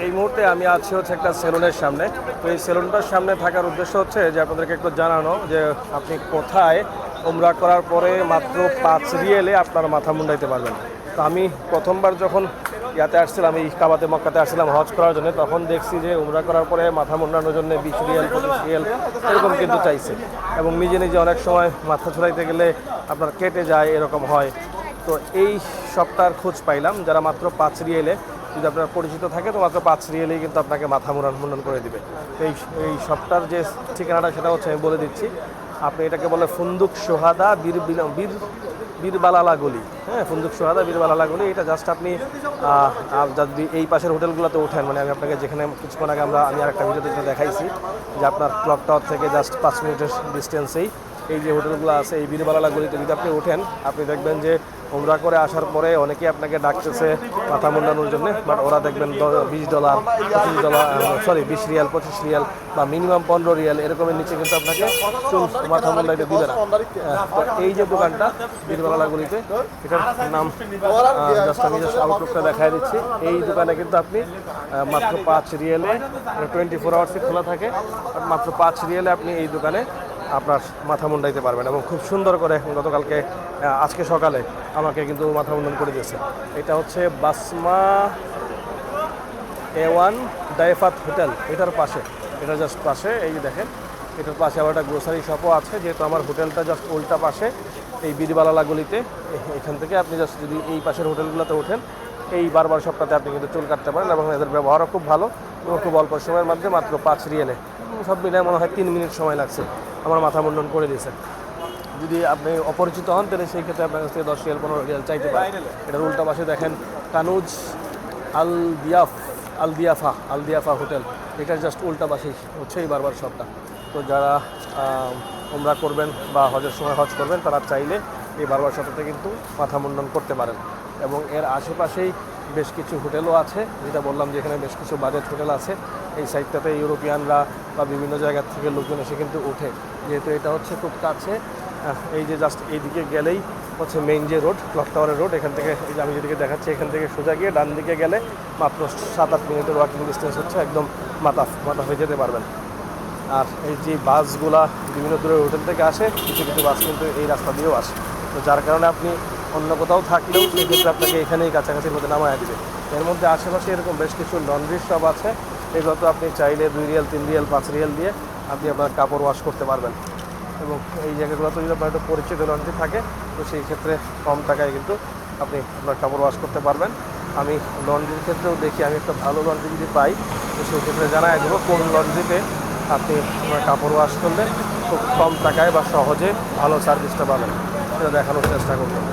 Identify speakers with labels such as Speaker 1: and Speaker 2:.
Speaker 1: এই মুহূর্তে আমি আছি হচ্ছে একটা সেলুনের সামনে। তো এই সেলুনটার সামনে থাকার উদ্দেশ্য হচ্ছে যে আপনাদেরকে একটু জানানো যে আপনি কোথায় উমরা করার পরে মাত্র 5 রিয়েলে আপনার মাথা মুন্ডাইতে পারবেন। তো আমি প্রথমবার যখন ইয়াতে আসছিলাম, এই কাবাতে মক্কাতে আসছিলাম হজ করার জন্য, তখন দেখছি যে উমরা করার পরে মাথা মুন্ডানোর জন্য 20 রিয়াল 25 রিয়াল এরকম কিন্তু চাইছে, এবং নিজে নিজে অনেক সময় মাথা ছুড়াইতে গেলে আপনার কেটে যায়, এরকম হয়। তো এই শপটার খোঁজ পাইলাম যারা মাত্র 5 রিয়েলে, যদি আপনার পরিচিত থাকে তো মাত্র 5 রিয়েলেই কিন্তু আপনাকে মাথা মুন্ডন করে দিবে। তো এই শপটার যে ঠিকানাটা সেটা হচ্ছে আমি বলে দিচ্ছি। আপনি এটাকে বলে ফুন্দুক সোহাদা বীরবালালা গলি। হ্যাঁ, ফুন্দুক সোহাদা বীরবালালা গলি। এটা জাস্ট আপনি যদি এই পাশের হোটেলগুলোতে ওঠেন, মানে আমি আপনাকে যেখানে কিছুক্ষণ আগে আমি আরেকটা ভিডিওতে দেখাইছি যে আপনার ক্লক টাওয়ার থেকে জাস্ট 5 মিনিটের ডিস্টেন্সেই এই যে হোটেলগুলো আছে, এই বীরবালালা গলিতে যদি আপনি ওঠেন, আপনি দেখবেন যে উমরা করে আসার পরে অনেকেই আপনাকে ডাকতেছে মাথা মুন্ডানোর জন্য, বাট ওরা দেখবেন $20 $20 রিয়াল 25 রিয়াল বা মিনিমাম 15 রিয়াল এরকমের নিচে কিন্তু আপনাকে চুল মাথা মুন্ডাইতে দিবে না। তো এই যে দোকানটা বীরবালালা গলিতে, এটার নাম আমি জাস্ট আউটলুকটা দেখাই দিচ্ছি। এই দোকানে কিন্তু আপনি মাত্র 5 রিয়ালে 24 আওয়ার্সে খোলা থাকে, মাত্র 5 রিয়ালে আপনি এই দোকানে আপনার মাথা মুন্ডাইতে পারবেন, এবং খুব সুন্দর করে গতকালকে আজকে সকালে আমাকে কিন্তু মাথা মুন্ডন করে দিয়েছে। এটা হচ্ছে বাসমা A1 ডাইফাত হোটেল, এটার পাশে, এটা জাস্ট পাশে। এই যে দেখেন, এটার পাশে আবার একটা গ্রোসারি শপও আছে, যেহেতু আমার হোটেলটা জাস্ট উল্টা পাশে এই বীরবালালা গলিতে। এখান থেকে আপনি জাস্ট যদি এই পাশের হোটেলগুলোতে ওঠেন, এই বারবার শপটাতে আপনি কিন্তু চুল কাটতে পারেন, এবং এদের ব্যবহারও খুব ভালো, এবং খুব অল্প সময়ের মধ্যে মাত্র 5 রিয়েলে, সব মিলিয়ে মনে হয় 3 মিনিট সময় লাগছে আমার মাথা মুন্ডন করে দিয়েছে। যদি আপনি অপরিচিত হন তাহলে সেই ক্ষেত্রে আপনার কাছ থেকে 10 রিয়াল 15 রিয়াল চাইতে পারেন। এটার উল্টা পাশে দেখেন কানুজ আল দিয়াফা হোটেল, এটার জাস্ট উল্টা পাশেই হচ্ছে এই বারবার শপটা। তো যারা উমরা করবেন বা হজের সময় হজ করবেন, তারা চাইলে এই বারবার শপটাতে কিন্তু মাথা মুন্ডন করতে পারেন। এবং এর আশেপাশেই বেশ কিছু হোটেলও আছে, যেটা বললাম যে এখানে বেশ কিছু বাজেট হোটেল আছে। এই সাইডটাতে ইউরোপিয়ানরা বা বিভিন্ন জায়গা থেকে লোকজন এসে কিন্তু ওঠে, যেহেতু এটা হচ্ছে খুব কাছে। এই যে জাস্ট এইদিকে গেলেই হচ্ছে মেইন যে রোড, ক্লক টাওয়ারের রোড, এখান থেকে এই যে আমি যেদিকে দেখাচ্ছি এখান থেকে সোজা গিয়ে ডান দিকে গেলে মাত্র 7-8 মিনিটের ওয়াকিং ডিস্টেন্স হচ্ছে, একদম মাথা যেতে পারবেন। আর এই যে বাসগুলা বিভিন্ন দূরের হোটেল থেকে আসে, কিছু কিছু বাস কিন্তু এই রাস্তা দিয়েও আসে। তো যার কারণে আপনি অন্য কোথাও থাকলেও সেক্ষেত্রে আপনাকে এখানেই কাছাকাছির মধ্যে নামায় দেবে। এর মধ্যে আশেপাশে এরকম বেশ কিছু লন্ড্রি শপ আছে, এগুলো তো আপনি চাইলে 2 রিয়াল 3 রিয়াল 5 রিয়াল দিয়ে আপনি আপনার কাপড় ওয়াশ করতে পারবেন। এবং এই জায়গাগুলোতে যদি আপনার একটা পরিচিত লন্ড্রি থাকে, তো সেই ক্ষেত্রে কম টাকায় কিন্তু আপনি আপনার কাপড় ওয়াশ করতে পারবেন। আমি লন্ড্রির ক্ষেত্রেও দেখি, আমি একটা ভালো লন্ড্রি যদি পাই তো সেই ক্ষেত্রে জানাই দেবো কোন লন্ড্রিতে আপনি আপনার কাপড় ওয়াশ করলে খুব কম টাকায় বা সহজে ভালো সার্ভিসটা পাবেন, সেটা দেখানোর চেষ্টা করবেন।